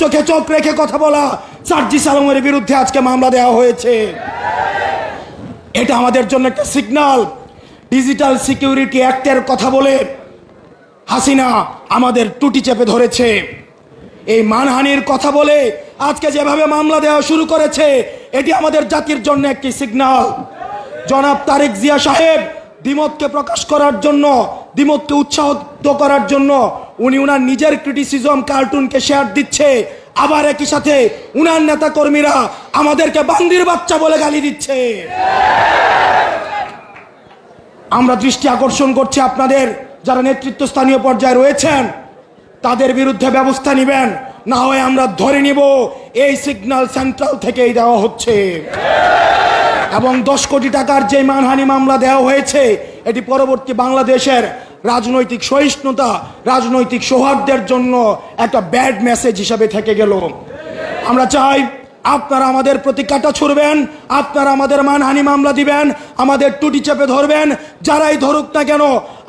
চোখে চোখ রেখে কথা বলা সার্জিস আলমের বিরুদ্ধে আজকে মামলা দেওয়া হয়েছে। এটা আমাদের জন্য একটা সিগন্যাল। ডিজিটাল সিকিউরিটি অ্যাক্টের কথা বলে হাসিনা আমাদের টুটি চেপে ধরেছে। এই মানহানির কথা বলে আজকে যেভাবে মামলা দেওয়া শুরু করেছে, এটি আমাদের জাতির জন্য একটি সিগন্যাল। জনাব তারেক জিয়া সাহেব দ্বিমতকে প্রকাশ করার জন্য, দ্বিমতকে উৎসাহিত করার জন্য উনি উনার নিজের ক্রিটিসিজম কার্টুনকে শেয়ার দিচ্ছে, আবার একই সাথে উনার নেতা কর্মীরা আমাদেরকে বান্দির বাচ্চা বলে গালি দিচ্ছে। আমরা দৃষ্টি আকর্ষণ করছি আপনাদের, যারা নেতৃত্বস্থানীয় পর্যায়ে রয়েছেন তাদের বিরুদ্ধে ব্যবস্থা নেবেন, না হয় আমরা ধরে নিব এই সিগন্যাল সেন্ট্রাল থেকেই দেওয়া হচ্ছে। এবং 10 কোটি টাকার যে মানহানি মামলা দেওয়া হয়েছে, এটি পরবর্তী বাংলাদেশের রাজনৈতিক সহিষ্ণুতা, রাজনৈতিক সৌহার্দ্যের জন্য একটা ব্যাড মেসেজ হিসাবে থেকে গেল। আমরা চাই আপনারা আমাদের প্রতি কাঁটা ছুড়বেন, আপনারা আমাদের মানহানি মামলা দিবেন, আমাদের টুটি চেপে ধরবেন, যারাই ধরুক না কেন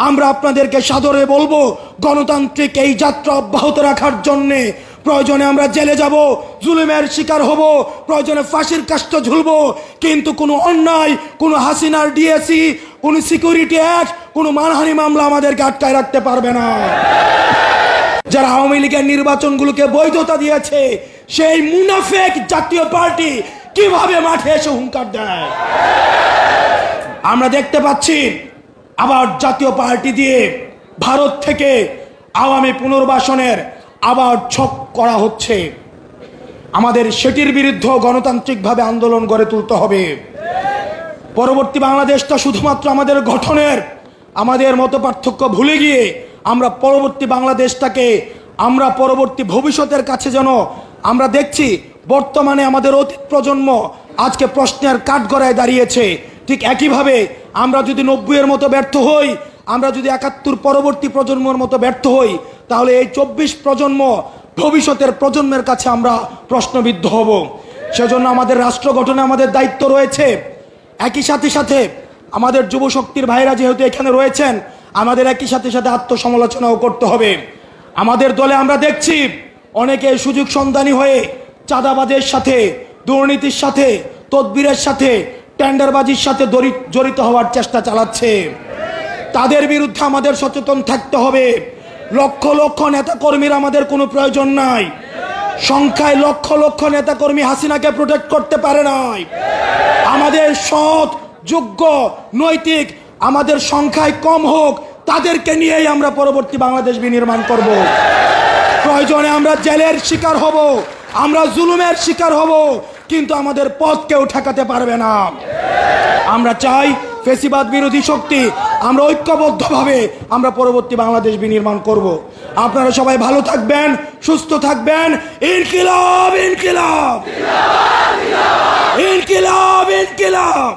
আমরা আপনাদেরকে সাদরে বলবো, গণতান্ত্রিক এই যাত্রা অব্যাহত রাখার জন্যে প্রয়োজনে আমরা জেলে যাব, জুলুমের শিকার হব, প্রয়োজনে ফাঁসির কাস্টে ঝুলবো, কিন্তু কোনো অন্যায়, কোনো হাসিনার ডিএসি, কোনো সিকিউরিটি অ্যাক্ট, কোনো মানহানি মামলা আমাদেরকে আটকায় রাখতে পারবে না। যারা আওয়ামী লীগের নির্বাচনগুলোকে বৈধতা দিয়েছে, সেই মুনাফেক জাতীয় পার্টি কিভাবে মাঠে এসে হুঙ্কার দেয় আমরা দেখতে পাচ্ছি। আবার জাতীয় পার্টি দিয়ে ভারত থেকে আওয়ামী পুনর্বাসনের আবার ছক করা হচ্ছে। আমাদের সেটির বিরুদ্ধে গণতান্ত্রিকভাবে আন্দোলন গড়ে তুলতে হবে। পরবর্তী বাংলাদেশটা শুধুমাত্র আমাদের গঠনের, আমাদের মত পার্থক্য ভুলে গিয়ে আমরা পরবর্তী বাংলাদেশটাকে, আমরা পরবর্তী ভবিষ্যতের কাছে যেন আমরা দেখছি বর্তমানে আমাদের অতীত প্রজন্ম আজকে প্রশ্নের কাঠগড়ায় দাঁড়িয়েছে, ঠিক একইভাবে আমরা যদি 90-এর মতো ব্যর্থ হই, আমরা যদি 71 পরবর্তী প্রজন্মের মতো ব্যর্থ হই, তাহলে এই 24 প্রজন্ম ভবিষ্যতের প্রজন্মের কাছে আমরা প্রশ্নবিদ্ধ হব। সেজন্য আমাদের রাষ্ট্র গঠনে আমাদের দায়িত্ব রয়েছে। একই সাথে সাথে আমাদের যুব শক্তির ভাইরা যেহেতু এখানে রয়েছেন, আমাদের একই সাথে সাথে আত্মসমালোচনাও করতে হবে। আমাদের দলে আমরা দেখছি অনেকে সুযোগ সন্ধানী হয়ে চাঁদাবাজের সাথে, দুর্নীতির সাথে, তদবিরের সাথে, টেন্ডারবাজির সাথে জড়িত হওয়ার চেষ্টা চালাচ্ছে। তাদের বিরুদ্ধে আমাদের সচেতন থাকতে হবে। লক্ষ লক্ষ নেতাকর্মীর আমাদের কোনো প্রয়োজন নাই। সংখ্যায় লক্ষ লক্ষ নেতাকর্মী হাসিনাকে প্রোটেক্ট করতে পারে নাই। আমাদের সৎ, যোগ্য, নৈতিক, আমাদের সংখ্যায় কম হোক, তাদেরকে নিয়েই আমরা পরবর্তী বাংলাদেশ বিনির্মাণ করব। প্রয়োজনে আমরা জেলের শিকার হব, আমরা জুলুমের শিকার হব, কিন্তু আমাদের পথ কেউ ঠেকাতে পারবে না। আমরা চাই ফ্যাসিবাদ বিরোধী শক্তি, আমরা ঐক্যবদ্ধভাবে আমরা পরবর্তী বাংলাদেশ বিনির্মাণ করব। আপনারা সবাই ভালো থাকবেন, সুস্থ থাকবেন। ইনকিলাব ইনকিলাব ইনকিলাব ইনকিলাব।